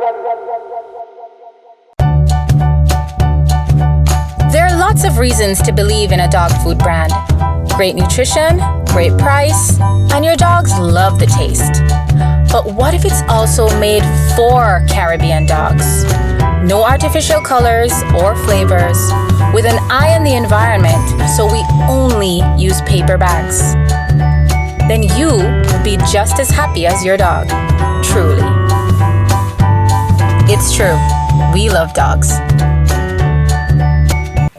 There are lots of reasons to believe in a dog food brand. Great nutrition, great price, and your dogs love the taste. But what if it's also made for Caribbean dogs? No artificial colors or flavors, with an eye on the environment, so we only use paper bags. Then you will be just as happy as your dog, truly. It's true, we love dogs.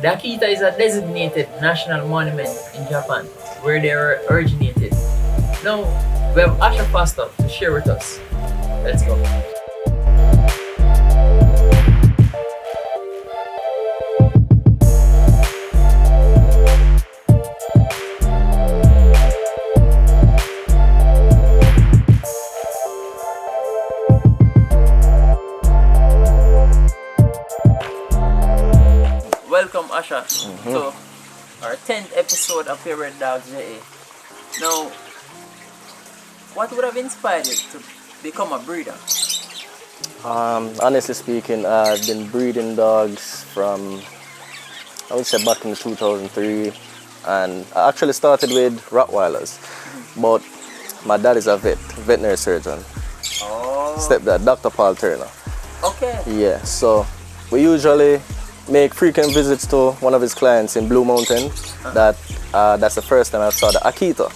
The Akita is a designated national monument in Japan, where they were originated. Now, we have Asha Foster to share with us. Let's go. Welcome, Asha, to our 10th episode of Purebred Dogs JA. Now, what would have inspired you to become a breeder? Honestly speaking, I've been breeding dogs from, I would say, back in 2003, and I actually started with Rottweilers, but my dad is a veterinary surgeon. Oh. Stepdad, Dr. Paul Turner. Okay. Yeah, so we usually make frequent visits to one of his clients in Blue Mountain. That's the first time I saw the Akita.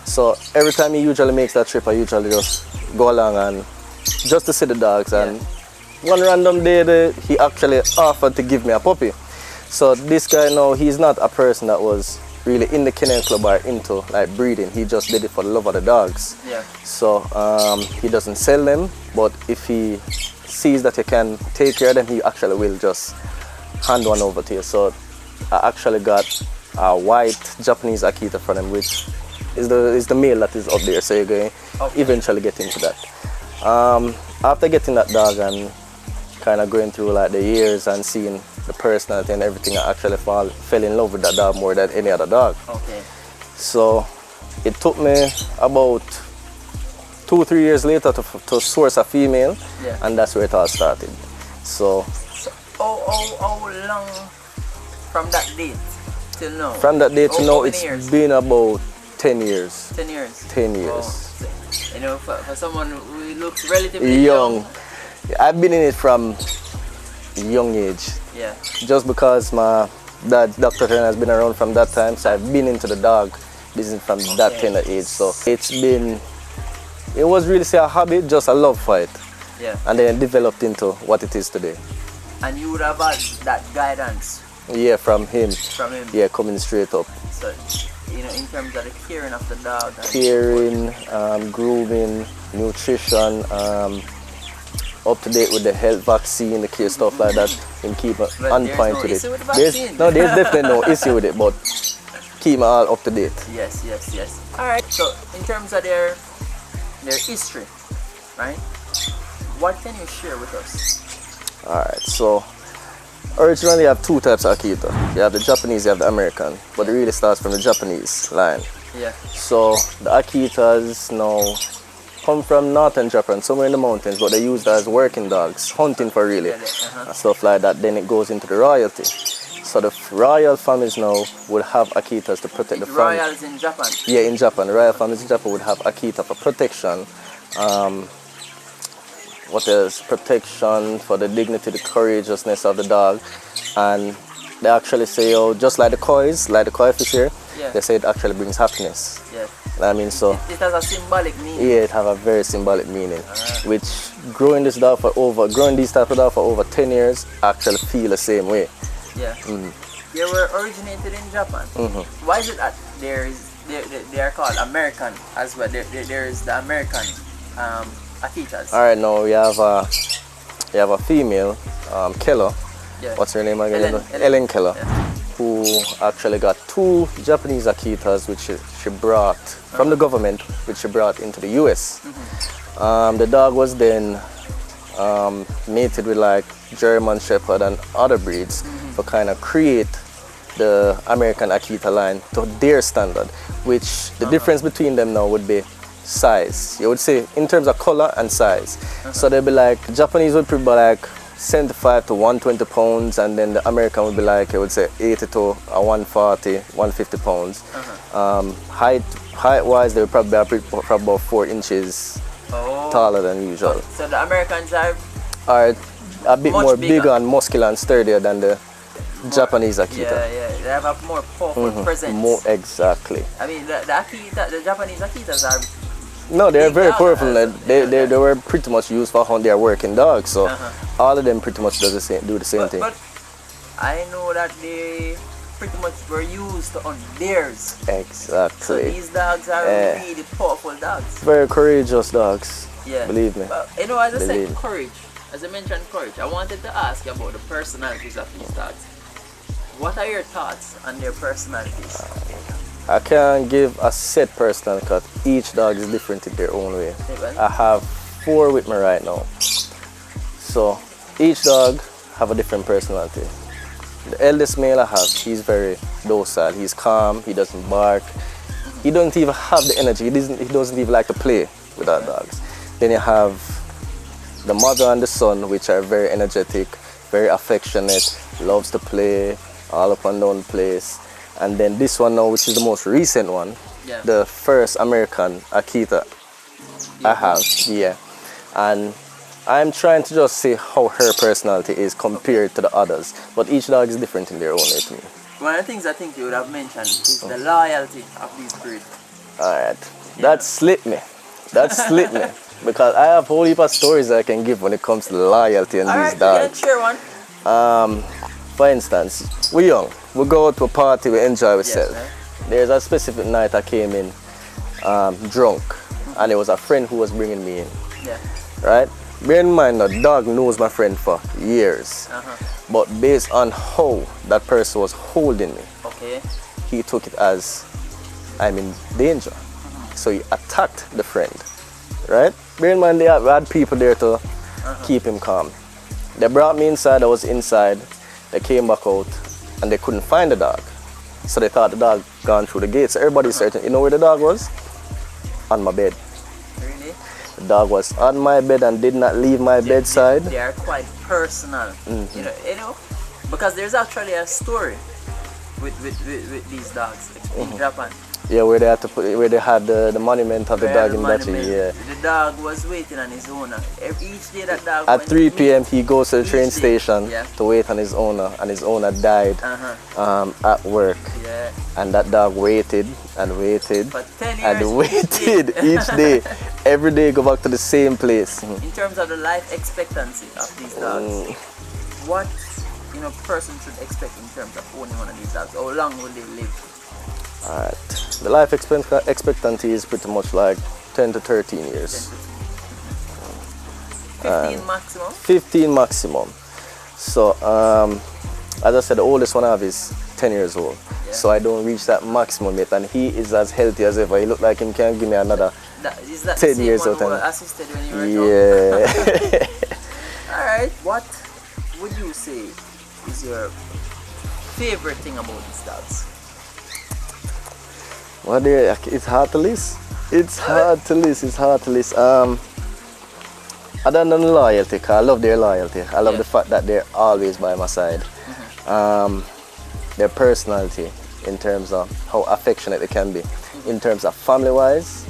So every time he usually makes that trip, I usually just go along and just to see the dogs. And one random day, he actually offered to give me a puppy. So this guy now, he's not a person that was really in the kennel club or into like breeding. He just did it for the love of the dogs. Yeah. So he doesn't sell them, but if he sees that he can take care of them, he actually will just hand one over to you. So I actually got a white Japanese Akita from him, which is the male that is up there. So you're going to eventually get into that. After getting that dog and kind of going through like the years and seeing the personality and everything, I actually fell in love with that dog more than any other dog. Okay. So it took me about 2-3 years later to source a female, and that's where it all started. So how long from that date till now? From that date to now, it's years? been about 10 years. 10 years? 10 years. Oh. You know, for someone who looks relatively young. I've been in it from young age. Yeah. Just because my dad, Dr. Turner, has been around from that time, so I've been into the dog business from that tender age. So it was really say a hobby, just a love for it. Yeah. And then it developed into what it is today. And you would have had that guidance? Yeah, from him. From him? Yeah, coming straight up. So, you know, in terms of the caring of the dog? Caring, grooming, nutrition, up to date with the health vaccine, the care stuff like that, and keep on point with it. There's definitely no issue with it, but keep it all up to date. Yes. Alright, so in terms of their history, right? What can you share with us? Alright, so originally you have two types of Akita. You have the Japanese, you have the American, but it really starts from the Japanese line. Yeah. So the Akitas now come from northern Japan, somewhere in the mountains, but they're used as working dogs, hunting for really, and stuff like that. Then it goes into the royalty. So the royal families now would have Akitas to protect the family. Royals in Japan? Yeah, in Japan. The royal families in Japan would have Akita for protection. What else? Protection for the dignity, the courageousness of the dog. And they actually say, oh, just like the koi fish here, they say it actually brings happiness. Yeah. I mean, so it has a symbolic meaning. Yeah, it has a very symbolic meaning. Which growing these type of dog for over 10 years actually feel the same way. Yeah. They were originated in Japan. Why is it that they are called American as well? There is the American Akitas. All right, now we have a female, Keller. Yeah. What's her name again? Ellen Keller, who actually got 2 Japanese Akitas, which she brought from the government, which she brought into the US. The dog was then mated with like German Shepherd and other breeds to kind of create the American Akita line to their standard, which the difference between them now would be size. You would say in terms of color and size. So they'll be like, Japanese would be like 75 to 120 pounds, and then the American would be like, I would say 80 to 140, 150 pounds. Height wise, they would probably be about 4 inches taller than usual. So the Americans are a bit much more bigger. bigger and muscular and sturdier than the Japanese Akita. Yeah, they have a more powerful presence. More exactly. I mean, the Akita, the Japanese Akitas are. No, they're Big very dog. powerful. They were pretty much used for how they are working dogs. So all of them pretty much do the same thing. But I know that they pretty much were used on theirs. So Exactly. these dogs are really powerful dogs. Very courageous dogs. Yeah. Believe me. But, you know, as I Believe. said, courage. As I mentioned courage, I wanted to ask you about the personalities of these dogs. What are your thoughts on their personalities? I can't give a set personality because each dog is different in their own way. I have 4 with me right now. So each dog have a different personality. The eldest male I have, he's very docile. He's calm. He doesn't bark. He doesn't even have the energy. He doesn't even like to play with our dogs. Then you have the mother and the son, which are very energetic, very affectionate, loves to play, all up and down the place. And then this one now, which is the most recent one, the first American Akita I have, and I'm trying to just see how her personality is compared to the others, but each dog is different in their own way to me. One of the things I think you would have mentioned is the loyalty of these breeds. Alright, that slipped me. Because I have a whole heap of stories I can give when it comes to loyalty and these dogs. Share one. For instance, we're young. We go out to a party, we enjoy ourselves. There's a specific night I came in drunk, and it was a friend who was bringing me in. Right? Bear in mind, the dog knows my friend for years. But based on how that person was holding me, he took it as I'm in danger. So he attacked the friend. Right? Bear in mind, they had people there to keep him calm. They brought me inside, I was inside. They came back out and they couldn't find the dog. So they thought the dog gone through the gate. So everybody's certain. You know where the dog was? On my bed. Really? The dog was on my bed and did not leave my bedside. They are quite personal. You know, because there's actually a story with these dogs in Japan. Yeah, where they had the monument of the dog in that tree. Yeah. The dog was waiting on his owner. Each day that dog At went 3 to p.m. meet, he goes to the train station Yeah. to wait on his owner, and his owner died at work. Yeah. And that dog waited and waited For 10 years. and waited each day. Every day go back to the same place. In terms of the life expectancy of these dogs, what person should expect in terms of owning one of these dogs? How long will they live? Alright. The life expectancy is pretty much like 10 to 13 years. 15 maximum? 15 maximum. So, as I said, the oldest one I have is 10 years old. So I don't reach that maximum yet, and he is as healthy as ever. He look like him can give me another Is that 10 the same years one or 10. who assisted when you were young? Alright, what would you say is your favorite thing about these dogs? Well, it's hard to list. It's hard to list. Other than the loyalty, 'cause I love their loyalty. I love the fact that they're always by my side. Their personality, in terms of how affectionate they can be. In terms of family-wise,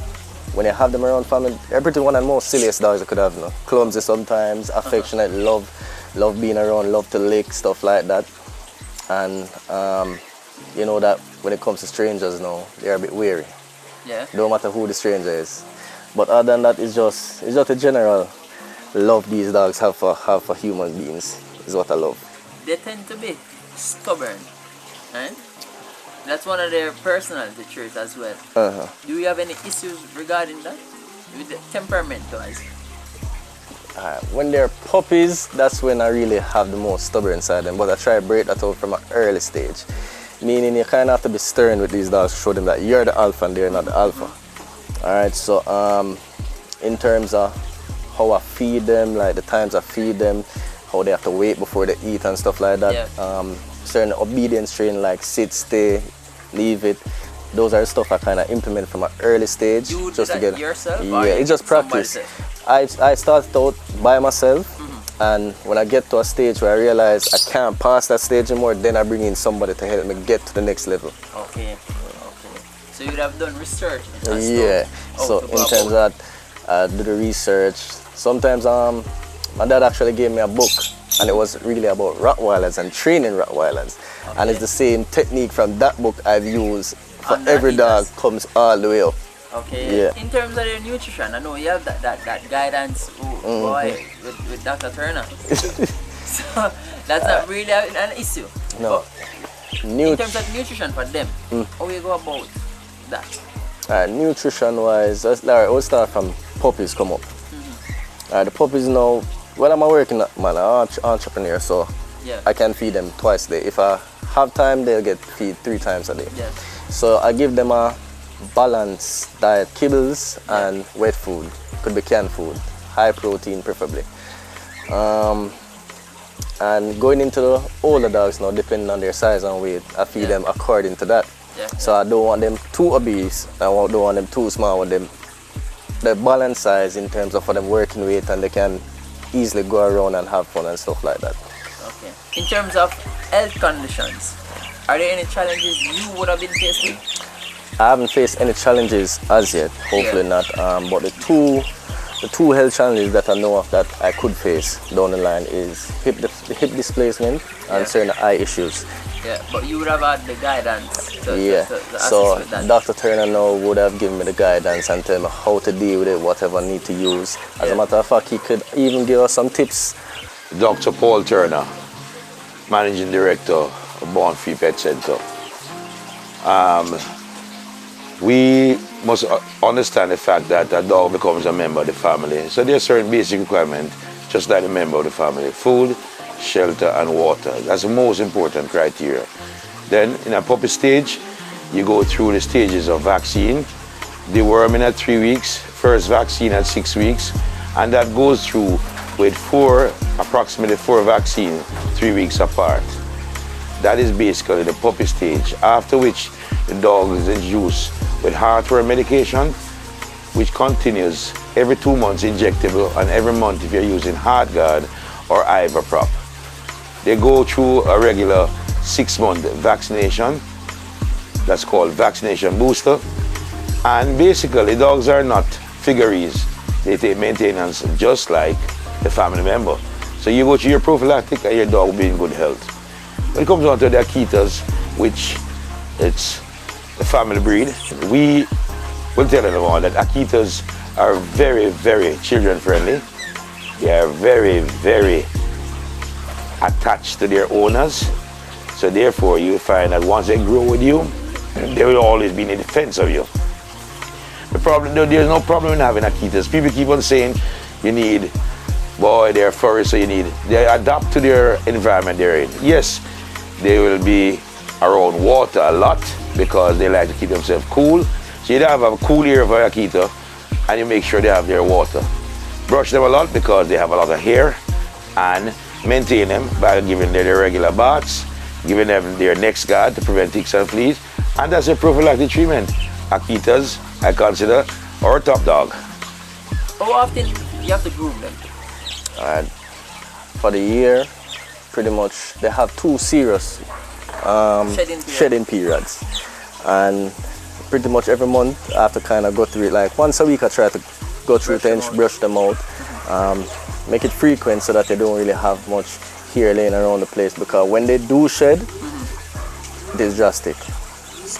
when you have them around family, they're pretty one of the most silliest dogs I could have. Clumsy sometimes, affectionate, love being around, love to lick, stuff like that. And you know that when it comes to strangers now, they're a bit wary. No matter who the stranger is. But other than that, it's just a general love these dogs have for human beings is what I love. They tend to be stubborn, right? That's one of their personality traits as well. Do you have any issues regarding that? With the temperament wise? When they're puppies, that's when I really have the most stubborn side of them. But I try to break that out from an early stage. Meaning you kind of have to be stern with these dogs to show them that you're the alpha and they're not the alpha. Alright, so in terms of how I feed them, like the times I feed them, how they have to wait before they eat and stuff like that. Certain obedience training like sit, stay, leave it. those are the stuff I kind of implement from an early stage. You just do to that get yourself? Yeah, Or it's just practice. I started out by myself, and when I get to a stage where I realize I can't pass that stage anymore, then I bring in somebody to help me get to the next level. Okay. So you would have done research. Yeah. So in terms of that, I do the research. Sometimes my dad actually gave me a book, and it was really about Rottweilers and training Rottweilers. And it's the same technique from that book I've used for every dog, comes all the way up. Okay. Yeah. In terms of their nutrition, I know you have that guidance boy with Dr. Turner. So that's not really an issue. No. But in terms of nutrition for them, how you go about that? Nutrition-wise, we'll start from puppies come up. The puppies now, well, I'm a working man, I'm an entrepreneur, so Yeah. I can feed them twice a day. If I have time, they'll get feed 3 times a day. Yes. So I give them a balanced diet, kibbles and wet food. Could be canned food, high protein preferably. And going into the older dogs now, depending on their size and weight, I feed them according to that. Yeah. So I don't want them too obese, I don't want them too small. I want them the balanced size in terms of for them working weight, and they can easily go around and have fun and stuff like that. Okay. In terms of health conditions, are there any challenges you would have been faced with? I haven't faced any challenges as yet, hopefully not. But the two health challenges that I know of that I could face down the line is hip displacement and certain eye issues. Yeah, but you would have had the guidance to assist So with that. Dr. Turner now would have given me the guidance and tell me how to deal with it, whatever I need to use. As a matter of fact, he could even give us some tips. Dr. Paul Turner, Managing Director of Born Free Pet Center. We must understand the fact that a dog becomes a member of the family. So there are certain basic requirements, just like a member of the family. Food, shelter, and water. That's the most important criteria. Then in a puppy stage, you go through the stages of vaccine, deworming at 3 weeks, first vaccine at 6 weeks, and that goes through with approximately four vaccines 3 weeks apart. That is basically the puppy stage, after which the dog is introduced with heartworm medication, which continues every 2 months injectable, and every month if you're using HeartGuard or Ivaprop. They go through a regular 6-month vaccination, that's called vaccination booster. And basically, dogs are not figurines. They take maintenance just like the family member. So you go through your prophylactic and your dog will be in good health. When it comes on to the Akitas, which it's the family breed, we will tell everyone that Akitas are very, very children friendly. They are very, very attached to their owners. So therefore you find that once they grow with you, they will always be in defense of you. The problem, there's no problem in having Akitas. People keep on saying you need, boy, they're furry, so they adapt to their environment they're in. Yes, they will be around water a lot because they like to keep themselves cool. So you have a cool area for Akita, and you make sure they have their water. Brush them a lot because they have a lot of hair, and maintain them by giving them their regular baths, giving them their neck guard to prevent ticks and fleas, and that's a prophylactic treatment. Akitas, I consider, our top dog. How often you have to groom them? For the year, pretty much, they have 2 serious shedding periods. And pretty much every month I have to kind of go through it. Like once a week I try to go through it and brush them out. Make it frequent so that they don't really have much hair laying around the place, because when they do shed, it is drastic.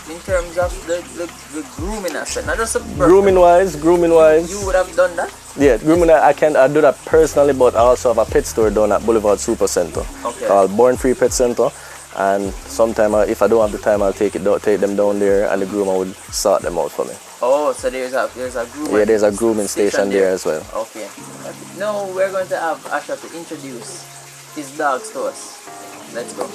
In terms of the grooming aspect, not just Grooming wise, you would have done that? yeah, grooming I do that personally, but I also have a pet store down at Boulevard Super Center called Born Free Pet Center, and sometime if I don't have the time, I'll take them down there, and the groomer would sort them out for me. Oh, so there's a grooming. Yeah, there's a grooming station there as well. Okay. Now we're going to have Asha to introduce his dogs to us. Let's go.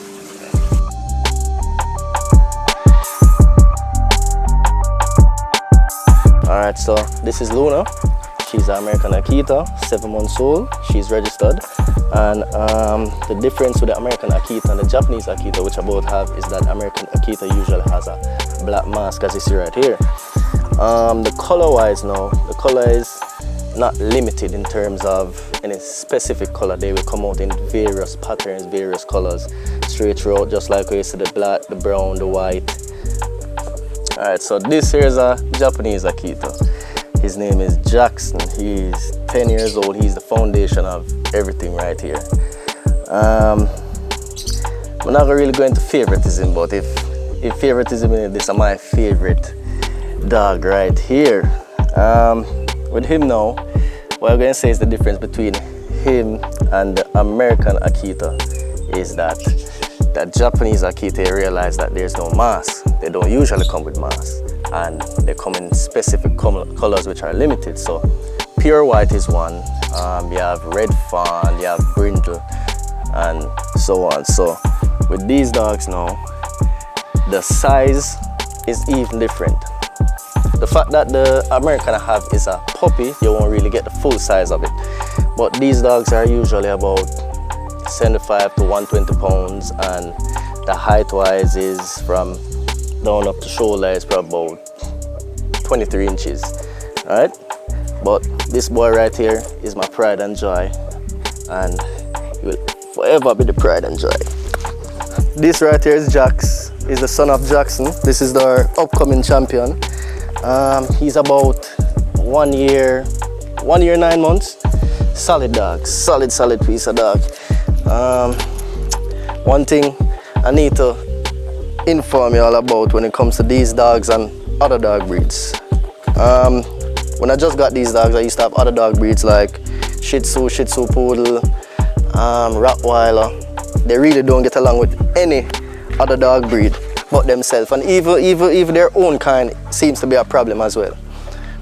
Alright, so this is Luna. She's an American Akita, 7 months old. She's registered. And the difference with the American Akita and the Japanese Akita, which I both have, is that American Akita usually has a black mask as you see right here. The color wise now, the color is not limited in terms of any specific color. They will come out in various patterns, various colors, straight throughout, just like you see the black, the brown, the white. Alright, so this here is a Japanese Akita. His name is Jackson. He's 10 years old. He's the foundation of everything right here. I'm not really going into favoritism, but if favoritism is this is my favorite dog right here. With him now, what I'm going to say is the difference between him and the American Akita is that Japanese Akita realize that there's no mask. They don't usually come with masks, and they come in specific colors which are limited. So pure white is one, you have red fawn, you have brindle, and so on. So with these dogs now, the size is even different. The fact that the American I have is a puppy, you won't really get the full size of it. But these dogs are usually about 75 to 120 pounds, and the height wise is from down up to shoulder is probably about 23 inches. Alright? But this boy right here is my pride and joy, and he will forever be the pride and joy. This right here is Jax. He's the son of Jackson. This is our upcoming champion. He's about 1 year, 9 months. Solid dog, solid piece of dog. One thing I need to inform you all about when it comes to these dogs and other dog breeds. When I just got these dogs, I used to have other dog breeds like Shih Tzu Poodle, Rottweiler. They really don't get along with any other dog breed but themselves, and even their own kind seems to be a problem as well,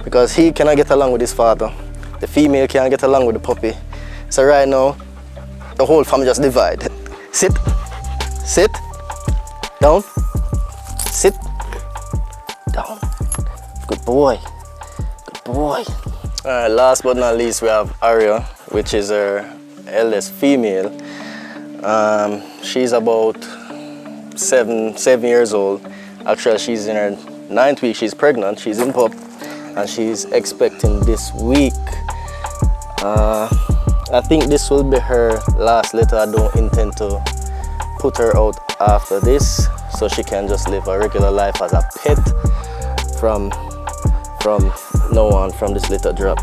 because he cannot get along with his father, the female can't get along with the puppy. So right now the whole family just divided. Sit down, sit down. Good boy. Alright, last but not least we have Aria, which is her eldest female. She's about 7 years old. Actually, she's in her 9th week. She's pregnant. She's in pup, and she's expecting this week. I think this will be her last litter. I don't intend to put her out after this, so she can just live a regular life as a pet from now on, from this litter drop.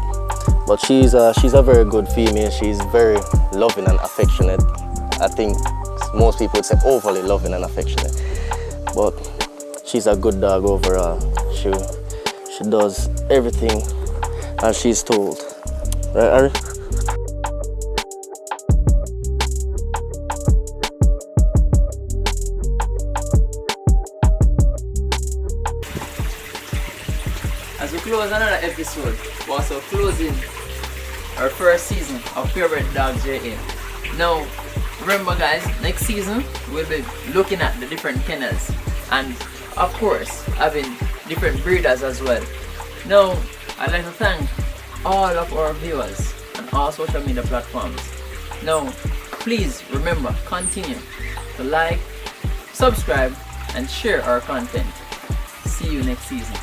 But she's a very good female. She's very loving and affectionate. I think most people would say overly loving and affectionate, but she's a good dog overall. She does everything as she's told. Right, Ari? As we close another episode, we're also closing our first season of Purebred Dogs JA. Now, remember guys, next season we'll be looking at the different kennels and of course having different breeders as well. Now, I'd like to thank all of our viewers on all social media platforms. Now, please remember, continue to like, subscribe and share our content. See you next season.